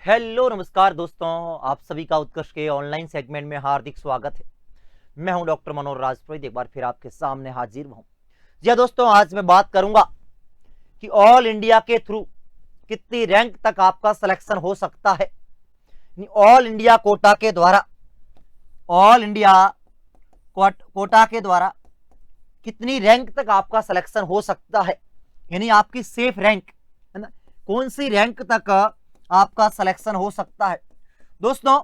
Hello नमस्कार दोस्तों, आप सभी का उत्कर्ष के ऑनलाइन सेगमेंट में हार्दिक स्वागत है। मैं हूं डॉक्टर मनोहर राजपुरोहित, एक बार फिर आपके सामने हाजिर हूं। जी हाँ दोस्तों, आज मैं बात करूंगा कि ऑल इंडिया के थ्रू कितनी रैंक तक आपका सिलेक्शन हो सकता है। ऑल इंडिया कोटा के द्वारा ऑल इंडिया कोटा के द्वारा कितनी रैंक तक आपका सिलेक्शन हो सकता है, यानी आपकी सेफ रैंक है ना, कौन सी रैंक तक आपका सिलेक्शन हो सकता है। दोस्तों,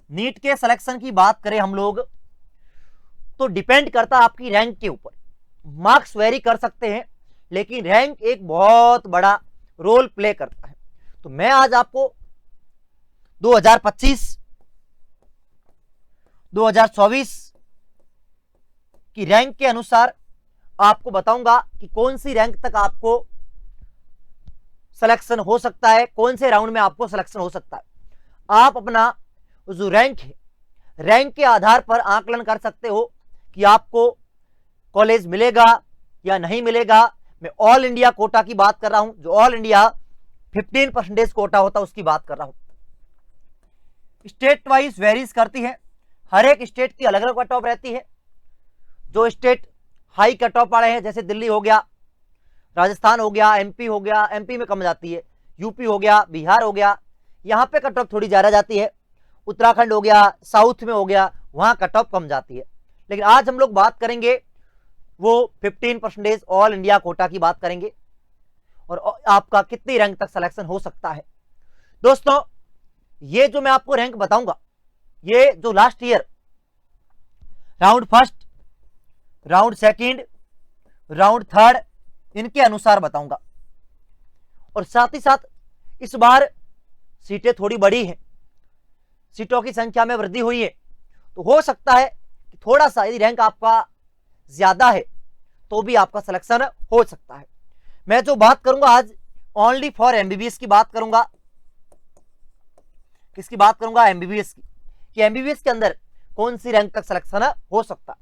नीट के सिलेक्शन की बात करें हम लोग तो डिपेंड करता है आपकी रैंक के ऊपर। मार्क्स वेरी कर सकते हैं, लेकिन रैंक एक बहुत बड़ा रोल प्ले करता है। तो मैं आज आपको 2025 2024 की रैंक के अनुसार आपको बताऊंगा कि कौन सी रैंक तक आपको सिलेक्शन हो सकता है, कौन से राउंड में आपको सिलेक्शन हो सकता है। आप अपना जो रैंक है, रैंक के आधार पर आकलन कर सकते हो कि आपको कॉलेज मिलेगा या नहीं मिलेगा। मैं ऑल इंडिया कोटा की बात कर रहा हूं, जो ऑल इंडिया 15% कोटा होता है उसकी बात कर रहा हूं। स्टेट वाइज वेरीज करती है, हर एक स्टेट की अलग अलग कट ऑफ रहती है। जो स्टेट हाई कट ऑफ वाले हैं, जैसे दिल्ली हो गया, राजस्थान हो गया, एमपी हो गया, एमपी में कम जाती है, यूपी हो गया, बिहार हो गया, यहाँ पे कट ऑफ थोड़ी ज्यादा जाती है। उत्तराखंड हो गया, साउथ में हो गया, वहां कट ऑफ कम जाती है। लेकिन आज हम लोग बात करेंगे वो 15% ऑल इंडिया कोटा की बात करेंगे और आपका कितनी रैंक तक सिलेक्शन हो सकता है। दोस्तों, ये जो मैं आपको रैंक बताऊंगा, ये जो last year round first, round second, round third, इनके अनुसार बताऊंगा। और साथ ही साथ इस बार सीटें थोड़ी बड़ी हैं, सीटों की संख्या में वृद्धि हुई है, तो हो सकता है कि थोड़ा सा यदि रैंक आपका ज्यादा है तो भी आपका सिलेक्शन हो सकता है। मैं जो बात करूंगा आज ओनली फॉर एमबीबीएस की बात करूंगा। किसकी बात करूंगा? एमबीबीएस की, कि एमबीबीएस के अंदर कौन सी रैंक तक सिलेक्शन हो सकता है।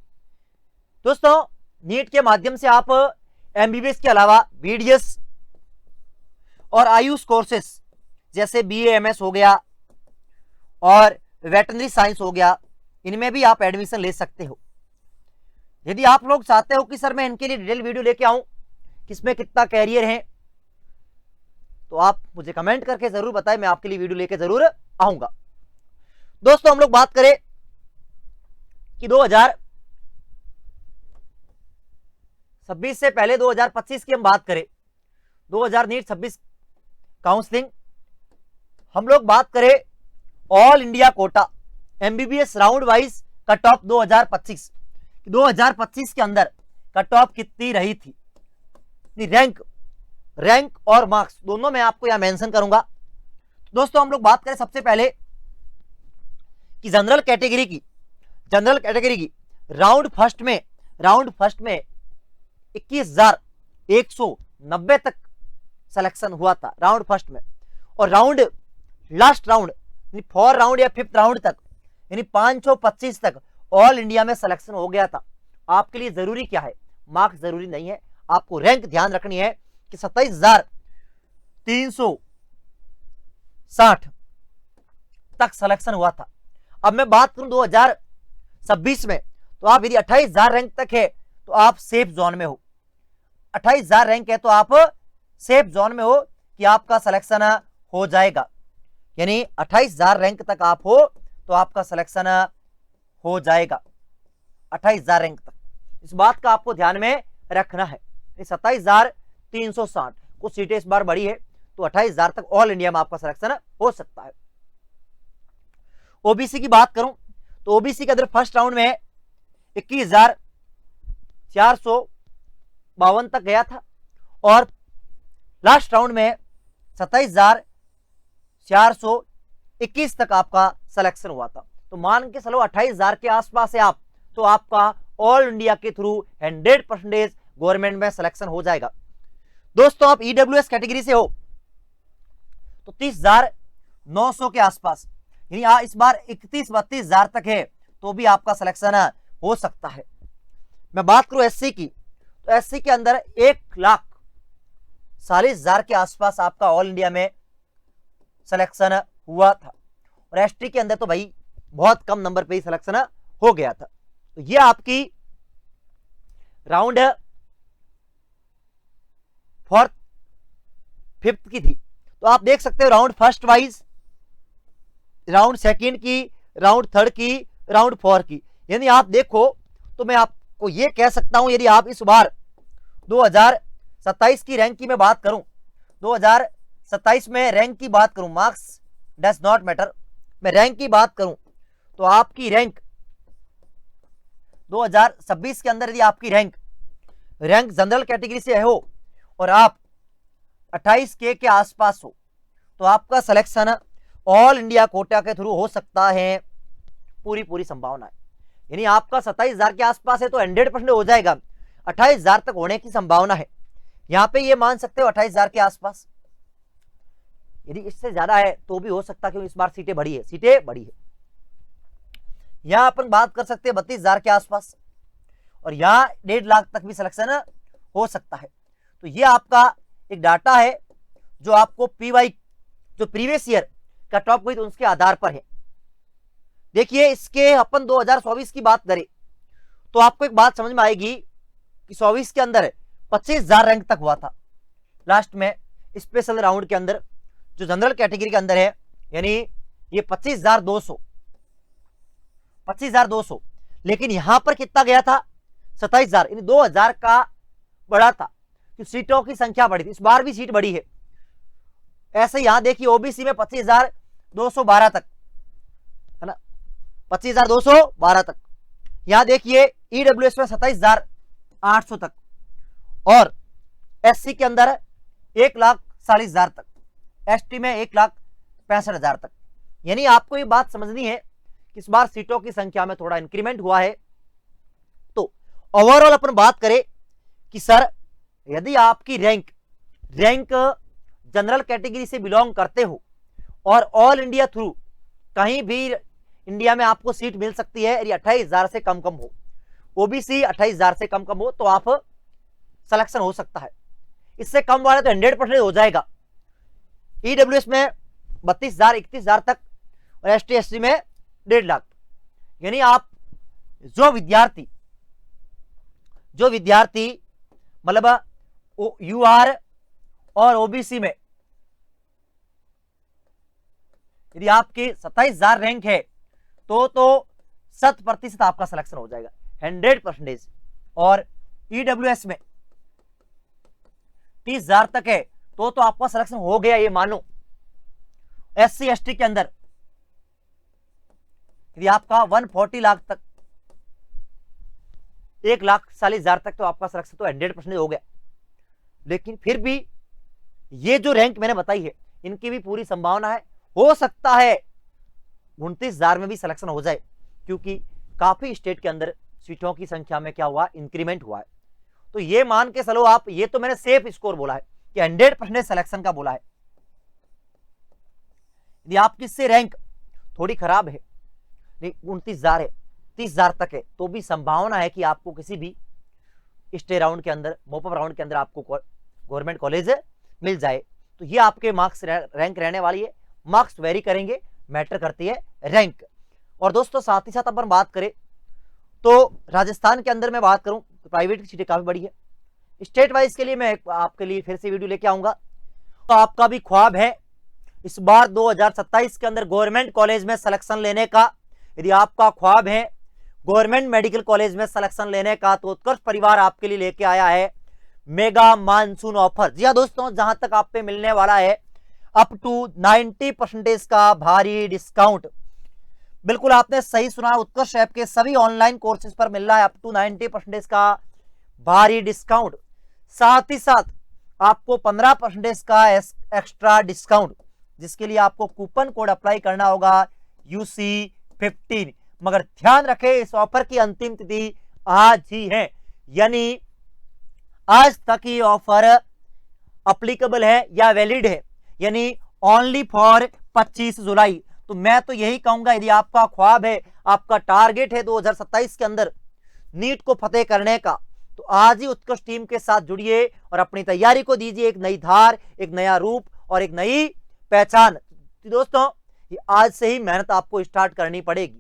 दोस्तों, नीट के माध्यम से आप एमबीबीएस के अलावा बीडीएस और आयुष कोर्सेस जैसे बीएएमएस हो गया और वेटरनरी साइंस हो गया, इनमें भी आप एडमिशन ले सकते हो। यदि आप लोग चाहते हो कि सर मैं इनके लिए डिटेल वीडियो लेके आऊं, किसमें कितना कैरियर है, तो आप मुझे कमेंट करके जरूर बताएं, मैं आपके लिए वीडियो लेके जरूर आऊंगा। दोस्तों, हम लोग बात करें कि 2026 से पहले 2025 की हम बात करें, 2026 काउंसलिंग, हम लोग बात करें all India quota MBBS round wise cut off 2025 के अंदर कट ऑफ कितनी रही थी। रैंक और मार्क्स दोनों मैं आपको यहां मेंशन करूंगा। दोस्तों, हम लोग बात करें सबसे पहले कि जनरल कैटेगरी की राउंड फर्स्ट में 21,190 तक सिलेक्शन हुआ था राउंड फर्स्ट में। और लास्ट राउंड यानी 4 राउंड या 5th राउंड तक, यानी 525 तक ऑल इंडिया में सिलेक्शन हो गया था। आपके लिए जरूरी क्या है? मार्क्स जरूरी नहीं है, आपको रैंक ध्यान रखनी है कि 27,360 तक सिलेक्शन हुआ था। अब मैं बात करूं 2026 में, तो आप यदि 28,000 रैंक तक है तो आप सेफ जोन में हो। 28,000 रैंक है तो आप सेफ जोन में हो कि आपका सिलेक्शन हो जाएगा। यानी 28,000 रैंक तक आप हो तो आपका सिलेक्शन हो जाएगा 28,000 रैंक तक। इस बात का आपको ध्यान में रखना है। 27,360, कुछ सीटें इस बार बढ़ी है, तो 28,000 तक ऑल इंडिया में आपका सिलेक्शन हो सकता है। ओबीसी की बात करूं तो ओबीसी के अंदर फर्स्ट राउंड में 21,452 तक गया था और लास्ट राउंड में 27,421 तक आपका सिलेक्शन हुआ था। तो मान के चलो 28,000 के आसपास है आप, तो आपका ऑल इंडिया के थ्रू 100% गवर्नमेंट में सिलेक्शन हो जाएगा। दोस्तों, आप ईडब्ल्यूएस कैटेगरी से हो तो 30,900 के आसपास, यानी इस बार 31-32,000 तक है तो भी आपका सिलेक्शन हो सकता है। मैं बात करूं एससी की, तो एससी के अंदर 1,40,000 के आसपास आपका ऑल इंडिया में सिलेक्शन हुआ था, और एसटी के अंदर तो भाई बहुत कम नंबर पे ही सिलेक्शन हो गया था। तो ये आपकी राउंड 4th 5th की थी। तो आप देख सकते हो round first wise, round second की, राउंड थर्ड की, राउंड 4 की। यानी आप देखो तो मैं आपको ये कह सकता हूं, यदि आप इस बार 2027 की रैंक की मैं बात करूं, 2027 में रैंक की बात करूं, मार्क्स डज नॉट मैटर, मैं रैंक की बात करूं तो आपकी रैंक 2026 के अंदर यदि आपकी रैंक जनरल कैटेगरी से हो और आप 28K के आसपास हो तो आपका सिलेक्शन ऑल इंडिया कोटा के थ्रू हो सकता है, पूरी संभावना है। यानी आपका 27,000 के आसपास है तो 100% हो जाएगा, 28,000 तक होने की संभावना है। यहां पे ये मान सकते हो 28,000 के आसपास, यदि इससे ज्यादा है तो भी हो सकता है, क्योंकि इस बार सीटें बढ़ी है। यहां अपन बात कर सकते हैं 32,000 के आसपास, और यहां 1.5 लाख तक भी सिलेक्शन हो सकता है। तो ये आपका एक डाटा है जो आपको पीवाई जो प्रीवियस ईयर का टॉप हुई तो उसके आधार पर है। देखिए इसके अपन 2024 की बात करें तो आपको एक बात समझ में आएगी कि 24 के अंदर 25,000 रैंक तक हुआ था लास्ट में स्पेशल राउंड के अंदर, जो जनरल कैटेगरी के अंदर है। यानी ये 25,200, लेकिन यहां पर कितना गया था 27,000, यानी 2,000 का बढ़ा था, कि सीटों की संख्या बढ़ी थी। इस बार भी सीट बढ़ी है। ऐसे यहां देखिए ओबीसी में 25,212 तक है ना, 25,212 तक। यहां देखिए ईडब्ल्यूएस में 27,800 तक, और एससी के अंदर 1,40,000 तक, एसटी में 1,65,000 तक। यानी आपको ये बात समझनी है कि इस बार सीटों की संख्या में थोड़ा इंक्रीमेंट हुआ है। तो ओवरऑल अपन बात करें कि सर यदि आपकी रैंक जनरल कैटेगरी से बिलोंग करते हो और ऑल इंडिया थ्रू कहीं भी इंडिया में आपको सीट मिल सकती है, यदि 28,000 से कम हो, ओबीसी 28,000 से कम हो तो आप सिलेक्शन हो सकता है। इससे कम वाले तो 100% हो जाएगा। ईडब्ल्यूएस में 32,000 31,000 तक, और एसटी एससी में 1.5 लाख। यानी आप जो विद्यार्थी मतलब यूआर और ओबीसी में यदि आपकी 27,000 रैंक है तो 100% आपका सिलेक्शन हो जाएगा, 100%। और ईडब्ल्यूएस में 30,000 तक है तो आपका सिलेक्शन हो गया, ये मानो। एससी एसटी के अंदर यदि आपका 140 लाख तक, 1,40,000 तक, तो आपका सिलेक्शन तो 100% हो गया। लेकिन फिर भी ये जो रैंक मैंने बताई है इनकी भी पूरी संभावना है, हो सकता है 29,000 में भी सिलेक्शन हो जाए, क्योंकि काफी स्टेट के अंदर सीटों की संख्या में क्या हुआ, इंक्रीमेंट हुआ है। तो ये मान के चलो आप, ये तो मैंने सेफ स्कोर बोला है कि 100% सिलेक्शन का बोला है। यदि आपकी से रैंक थोड़ी खराब है, 29,000 है, 30,000 तक है, तो भी संभावना है कि आपको किसी भी स्टे राउंड के अंदर, मोपअप राउंड के अंदर आपको गवर्नमेंट कॉलेज मिल जाए। तो ये आपके मार्क्स रैंक रहने वाली है। मार्क्स वेरी करेंगे, मैटर करती है रैंक। और दोस्तों साथ ही साथ अपन बात करें तो राजस्थान के अंदर मैं बात करूं तो प्राइवेट की सीटें काफी बड़ी है। स्टेट वाइज के लिए मैं आपके लिए फिर से वीडियो लेके आऊंगा। तो आपका भी ख्वाब है इस बार 2027 के अंदर गवर्नमेंट कॉलेज में सिलेक्शन लेने का, यदि आपका ख्वाब है गवर्नमेंट मेडिकल कॉलेज में सिलेक्शन लेने का, तो उत्कर्ष परिवार आपके लिए लेके आया है मेगा मानसून ऑफर। जी हाँ दोस्तों, जहां तक आप पे मिलने वाला है अप टू 90% का भारी डिस्काउंट। बिल्कुल आपने सही सुना, उत्कर्ष ऐप के सभी ऑनलाइन कोर्सेज पर मिल रहा है अप टू 90% का भारी डिस्काउंट। साथ ही साथ आपको 15% का एक्स्ट्रा डिस्काउंट, जिसके लिए आपको कूपन कोड अप्लाई करना होगा UC15। मगर ध्यान रखें इस ऑफर की अंतिम तिथि आज ही है, यानी आज तक ये ऑफर अप्लीकेबल है या वैलिड है, यानी ओनली फॉर 25 जुलाई। तो मैं तो यही कहूंगा, यदि आपका ख्वाब है, आपका टारगेट है 2027 के अंदर नीट को फतेह करने का, तो आज ही उत्कृष्ट टीम के साथ जुड़िए और अपनी तैयारी को दीजिए एक नई धार, एक नया रूप और एक नई पहचान। तो दोस्तों ये आज से ही मेहनत आपको स्टार्ट करनी पड़ेगी।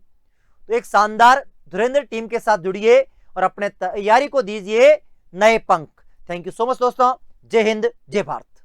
तो एक शानदार धुरंधर टीम के साथ जुड़िए और अपने तैयारी को दीजिए नए पंख। थैंक यू सो मच दोस्तों। जय हिंद, जय भारत।